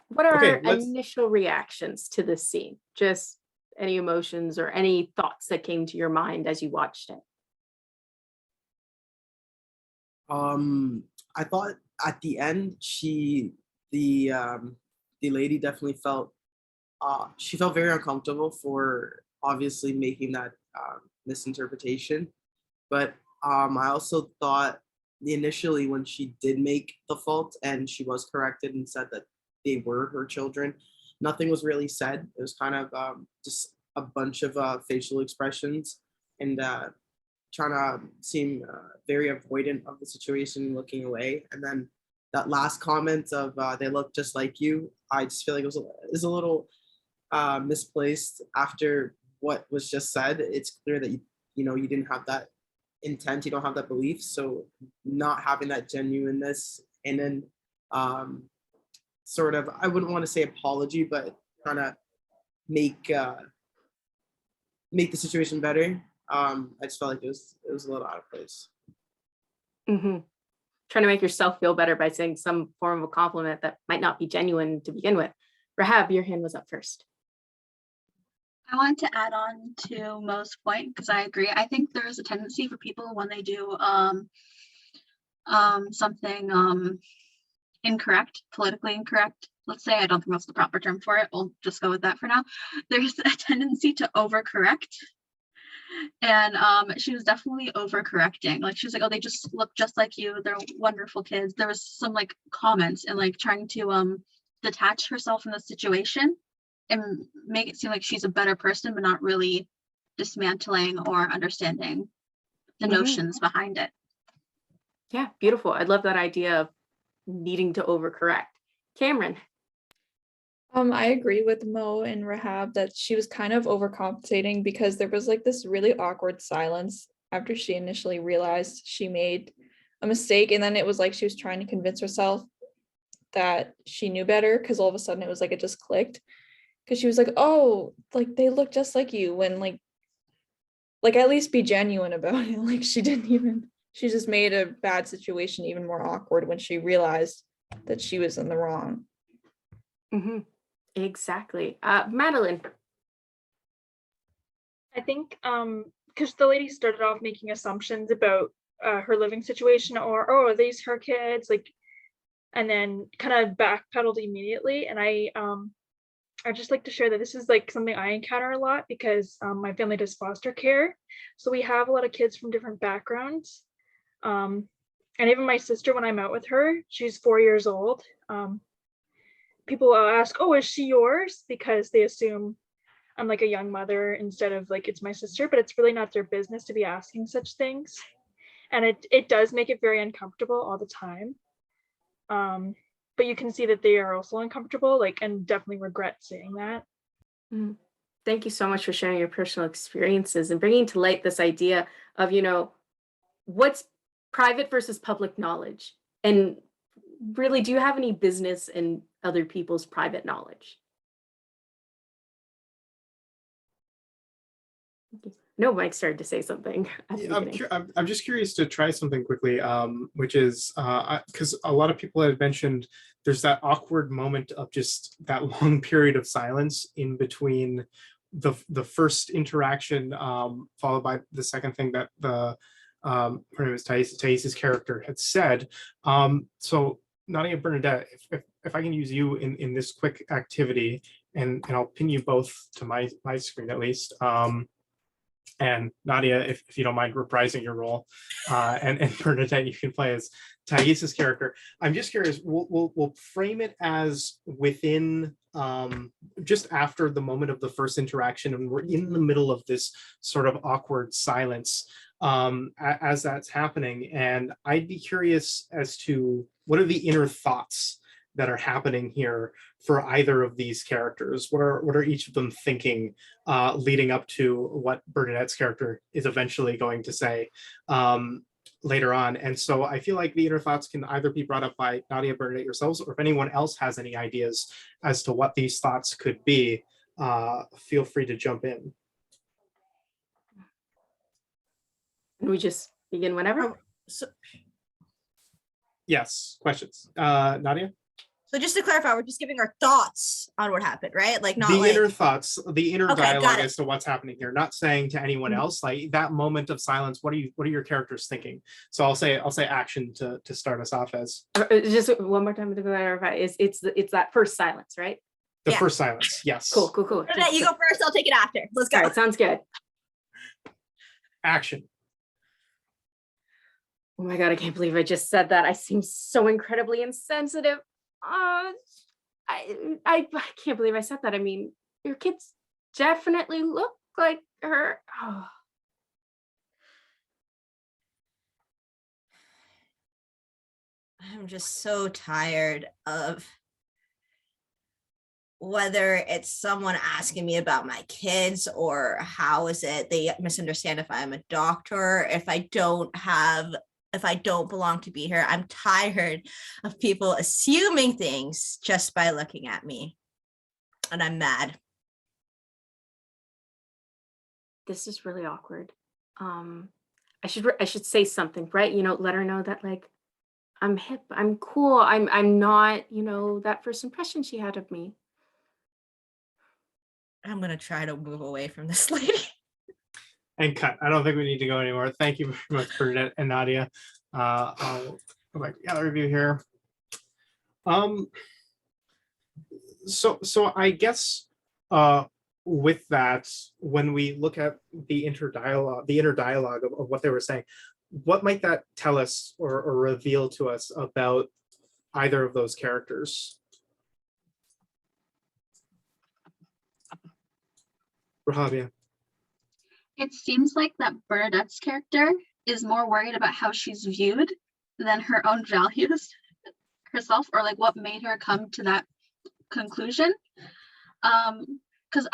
What are Okay, our let's initial reactions to this scene? Just any emotions or any thoughts that came to your mind as you watched it? Um, I thought at the end, the um, the lady definitely felt she felt very uncomfortable for obviously making that misinterpretation. But I also thought initially when she did make the fault and she was corrected and said that they were her children, nothing was really said. It was kind of just a bunch of facial expressions and trying to seem very avoidant of the situation, looking away. And then that last comment of they look just like you, I just feel like is a little misplaced after what was just said. It's clear that you didn't have that intent, you don't have that belief. So not having that genuineness and then um, sort of, I wouldn't want to say apology, but trying to make make the situation better. I just felt like it was a little out of place. Hmm. Trying to make yourself feel better by saying some form of a compliment that might not be genuine to begin with. Rahab, your hand was up first. I want to add on to Mo's point because I agree. I think there is a tendency for people when they do something incorrect, politically incorrect. Let's say, I don't think that's the proper term for it. We'll just go with that for now. There's a tendency to overcorrect. And she was definitely overcorrecting. Like she was like, oh, they just look just like you. They're wonderful kids. There was some like comments and like trying to detach herself from the situation and make it seem like she's a better person, but not really dismantling or understanding the Mhm. notions behind it. Yeah, beautiful. I love that idea of needing to overcorrect. Cameron. I agree with Mo and Rahab that she was kind of overcompensating because there was like this really awkward silence after she initially realized she made a mistake. And then it was like she was trying to convince herself that she knew better because all of a sudden it was like it just clicked. Because she was like, oh, like they look just like you when like at least be genuine about it. Like she just made a bad situation even more awkward when she realized that she was in the wrong. Hmm. Exactly. Madeline. I think because the lady started off making assumptions about her living situation, or oh, are these her kids, like, and then kind of backpedaled immediately. And I just like to share that this is like something I encounter a lot because my family does foster care, so we have a lot of kids from different backgrounds. And even my sister, when I'm out with her, she's 4 years old. People ask, "Oh, is she yours?" Because they assume I'm like a young mother instead of like it's my sister, but it's really not their business to be asking such things. And it does make it very uncomfortable all the time. But you can see that they are also uncomfortable, like, and definitely regret saying that. Mhm. Thank you so much for sharing your personal experiences and bringing to light this idea of, what's private versus public knowledge. And really, do you have any business in other people's private knowledge? No, Mike started to say something at the Yeah, beginning. I'm just curious to try something quickly, which is because a lot of people had mentioned there's that awkward moment of just that long period of silence in between the first interaction, followed by the second thing that her name is Thais's character had said. So Nadia Bernadette, if I can use you in this quick activity, and I'll pin you both to my screen at least. And Nadia, if you don't mind reprising your role, and Bernadette, you can play as Thais's character. I'm just curious. We'll frame it as within just after the moment of the first interaction, and we're in the middle of this sort of awkward silence as that's happening. And I'd be curious as to what are the inner thoughts that are happening here for either of these characters. What are each of them thinking leading up to what Bernadette's character is eventually going to say later on? And so I feel like the inner thoughts can either be brought up by Nadia, Bernadette yourselves, or if anyone else has any ideas as to what these thoughts could be, feel free to jump in. Can we just begin whenever? So, Yes, questions. Nadia? So just to clarify, we're just giving our thoughts on what happened, right? Like not The like inner thoughts, the inner Okay, got dialogue it. as to what's happening here, not saying to anyone Mhm. else, like that moment of silence, what are your characters thinking? So I'll say action to start us off as Just one more time to clarify, it's that first silence, right? the Yeah. first silence. Yes. Cool. Bernadette, you go first. I'll take it after. Let's go. All right, sounds good. Action. Oh my God, I can't believe I just said that. I seem so incredibly insensitive. I can't believe I said that. I mean, your kids definitely look like her. Oh, I'm just so tired of whether it's someone asking me about my kids or how is it they misunderstand if I'm a doctor, if I don't belong to be here. I'm tired of people assuming things just by looking at me. And I'm mad. this is really awkward. I should say something, right? Let her know that like I'm hip, I'm cool, I'm not, that first impression she had of me. I'm going to try to move away from this lady. And cut. I don't think we need to go anymore. Thank you very much, Bernadette and Nadia. I'll go back to the other review here. So I guess with that, when we look at the inner dialogue of what they were saying, what might that tell us or reveal to us about either of those characters? Rahavia. It seems like that Bernadette's character is more worried about how she's viewed than her own values herself, or like what made her come to that conclusion. Because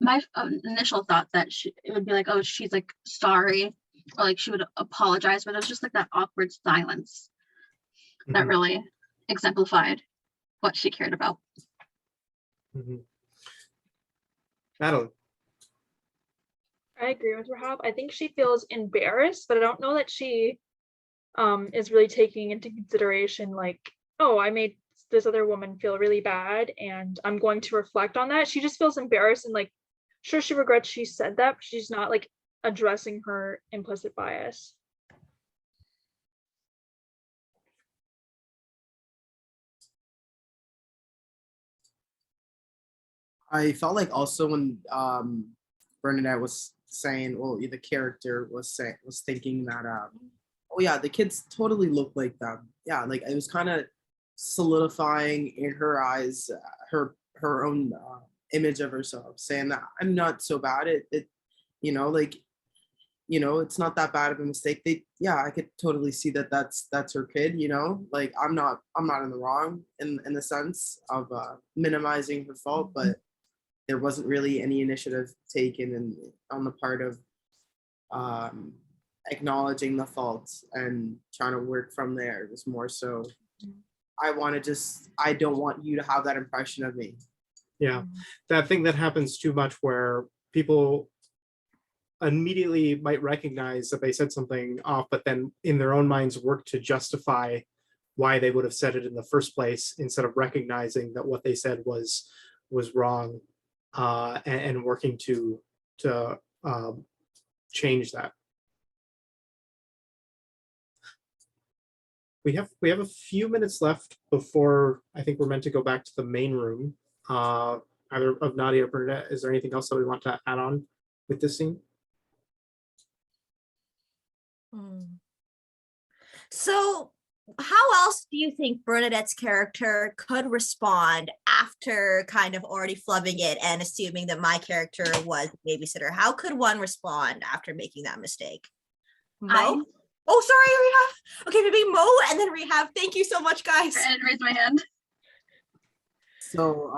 my initial thought that it would be like, oh, she's like sorry, or like she would apologize, but it was just like that awkward silence that Mhm, really exemplified what she cared about. mhm. Madeline. I agree with Rahab. I think she feels embarrassed, but I don't know that she is really taking into consideration like, oh, I made this other woman feel really bad and I'm going to reflect on that. She just feels embarrassed and like, sure, she regrets she said that, but she's not like addressing her implicit bias. I felt like also when Bernadette was saying, well, the character was thinking that oh yeah, the kids totally look like them. Yeah, like it was kind of solidifying in her eyes her own image of herself, saying that I'm not so bad. Like it's not that bad of a mistake. I could totally see that that's her kid. Like I'm not in the wrong in the sense of minimizing her fault, but there wasn't really any initiative taken on the part of acknowledging the faults and trying to work from there. It was more so, I don't want you to have that impression of me. Yeah, that thing that happens too much where people immediately might recognize that they said something off, but then in their own minds work to justify why they would have said it in the first place instead of recognizing that what they said was wrong, and working to change that. We have a few minutes left before I think we're meant to go back to the main room. Either of Nadia or Bernadette, is there anything else that we want to add on with this scene? So how else do you think Bernadette's character could respond after kind of already flubbing it and assuming that my character was the babysitter? How could one respond after making that mistake? Mo? Oh, sorry, Rehab. Okay, maybe Mo and then Rehab. Thank you so much, guys. And raise my hand. So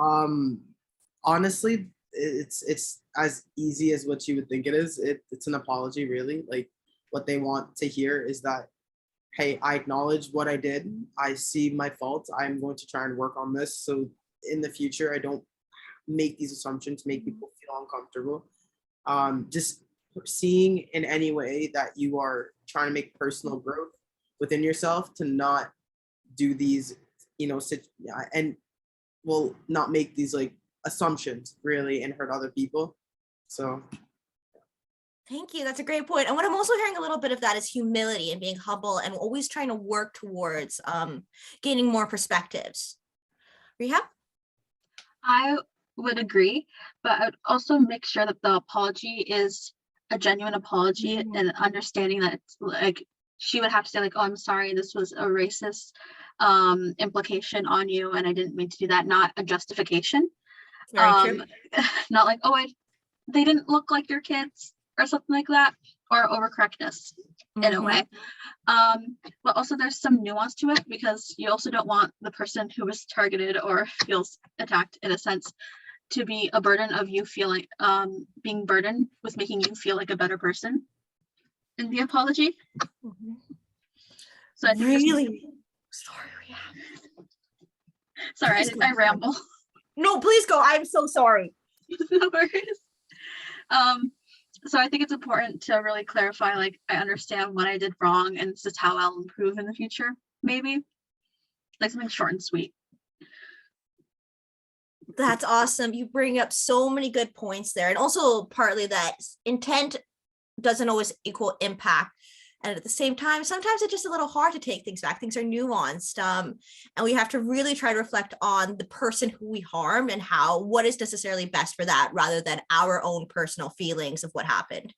honestly, it's as easy as what you would think it is. It's an apology, really. Like what they want to hear is that, hey, I acknowledge what I did. I see my faults. I'm going to try and work on this so in the future I don't make these assumptions, make people feel uncomfortable. Just seeing in any way that you are trying to make personal growth within yourself, to not do these and will not make these like assumptions really and hurt other people. So Thank you. That's a great point. And what I'm also hearing a little bit of that is humility and being humble and always trying to work towards gaining more perspectives. Rehab? I would agree, but I would also make sure that the apology is a genuine apology and understanding that it's like she would have to say like, oh, I'm sorry, this was a racist implication on you and I didn't mean to do that, not a justification. Very true. Not like, oh, they didn't look like your kids or something like that, or overcorrectness in a way. But also there's some nuance to it because you also don't want the person who was targeted or feels attacked in a sense to be a burden of you feeling being burdened with making you feel like a better person in the apology. So I think Really? Sorry, Rehab. sorry, Please go. I ramble. No, please go. I'm so sorry. No worries. So I think it's important to really clarify, like, I understand what I did wrong and this is how I'll improve in the future, maybe. Like something short and sweet. That's awesome. You bring up so many good points there. And also partly that intent doesn't always equal impact. And at the same time, sometimes it's just a little hard to take things back. Things are nuanced. And we have to really try to reflect on the person who we harmed and what is necessarily best for that rather than our own personal feelings of what happened.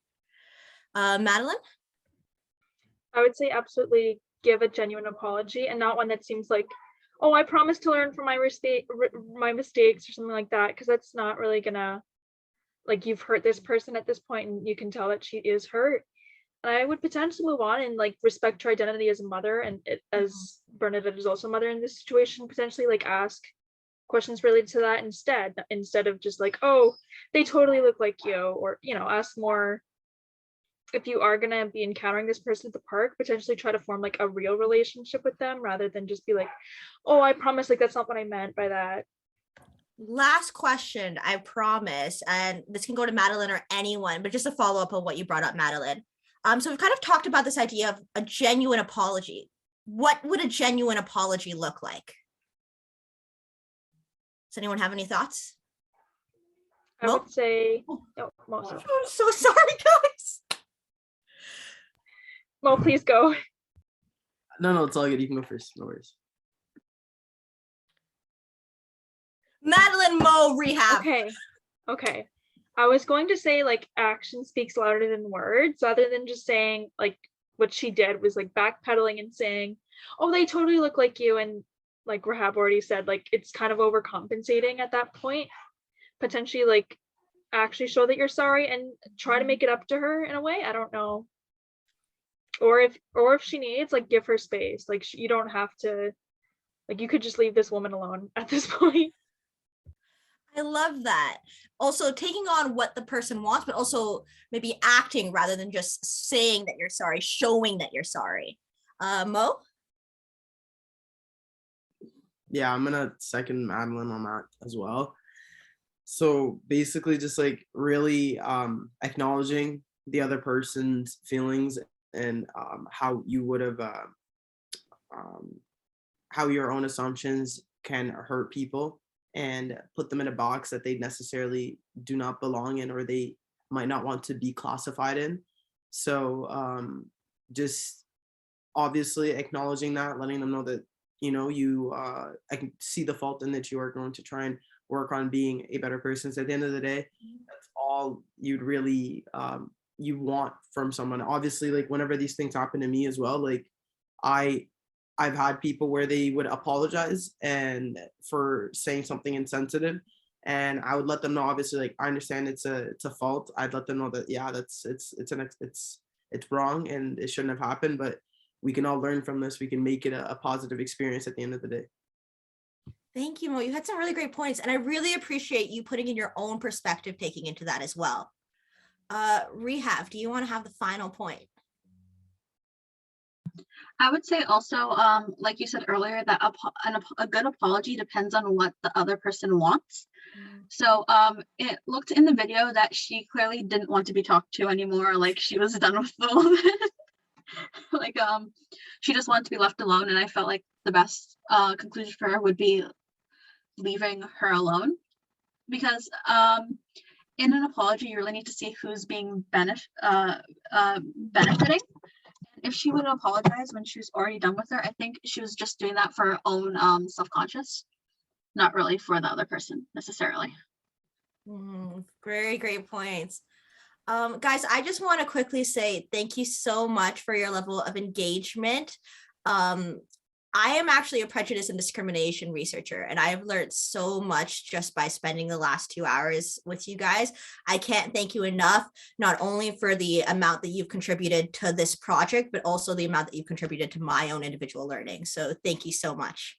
Madeline? I would say absolutely give a genuine apology and not one that seems like, oh, I promise to learn from my mistakes or something like that, because that's not really gonna, like, you've hurt this person at this point and you can tell that she is hurt. And I would potentially move on and like respect her identity as a mother, and as Bernadette is also a mother in this situation, potentially like ask questions related to that instead of just like, oh, they totally look like you, or ask more. If you are gonna be encountering this person at the park, potentially try to form like a real relationship with them rather than just be like, oh, I promise, like that's not what I meant by that. Last question, I promise, and this can go to Madeline or anyone, but just a follow up on what you brought up, Madeline. So we've kind of talked about this idea of a genuine apology. What would a genuine apology look like? Does anyone have any thoughts? I would say, no, Mo, I'm so sorry, guys. Mo, please go. no, it's all good. You can go first. No worries. Madeline, Mo, Rehab. Okay. I was going to say like action speaks louder than words, rather than just saying like what she did was like backpedaling and saying, oh, they totally look like you. And like Rahab already said, like it's kind of overcompensating at that point. Potentially like actually show that you're sorry and try to make it up to her in a way. I don't know. Or if she needs, like give her space. Like you don't have to, like you could just leave this woman alone at this point. I love that. Also taking on what the person wants, but also maybe acting rather than just saying that you're sorry, showing that you're sorry. Mo? Yeah, I'm gonna second Madeline on that as well. So basically just like really acknowledging the other person's feelings and how you would have how your own assumptions can hurt people and put them in a box that they necessarily do not belong in or they might not want to be classified in. So just obviously acknowledging that, letting them know that, I can see the fault in that you are going to try and work on being a better person. So at the end of the day, that's all you'd really, you want from someone. Obviously, like whenever these things happen to me as well, like I've had people where they would apologize and for saying something insensitive, and I would let them know, obviously, like I understand it's a fault. I'd let them know that, yeah, it's wrong and it shouldn't have happened, but we can all learn from this. We can make it a positive experience at the end of the day. Thank you, Mo. You had some really great points, and I really appreciate you putting in your own perspective, taking into that as well. Rehab, do you want to have the final point? I would say also, like you said earlier, that a good apology depends on what the other person wants. So it looked in the video that she clearly didn't want to be talked to anymore, like she was done with the woman. Like, she just wanted to be left alone, and I felt like the best conclusion for her would be leaving her alone, because in an apology, you really need to see who's being benefiting. If she would apologize when she was already done with her, I think she was just doing that for her own self-conscious, not really for the other person necessarily. Very great points. Guys, I just want to quickly say thank you so much for your level of engagement. I am actually a prejudice and discrimination researcher, and I've learned so much just by spending the last 2 hours with you guys. I can't thank you enough, not only for the amount that you've contributed to this project, but also the amount that you've contributed to my own individual learning. So thank you so much.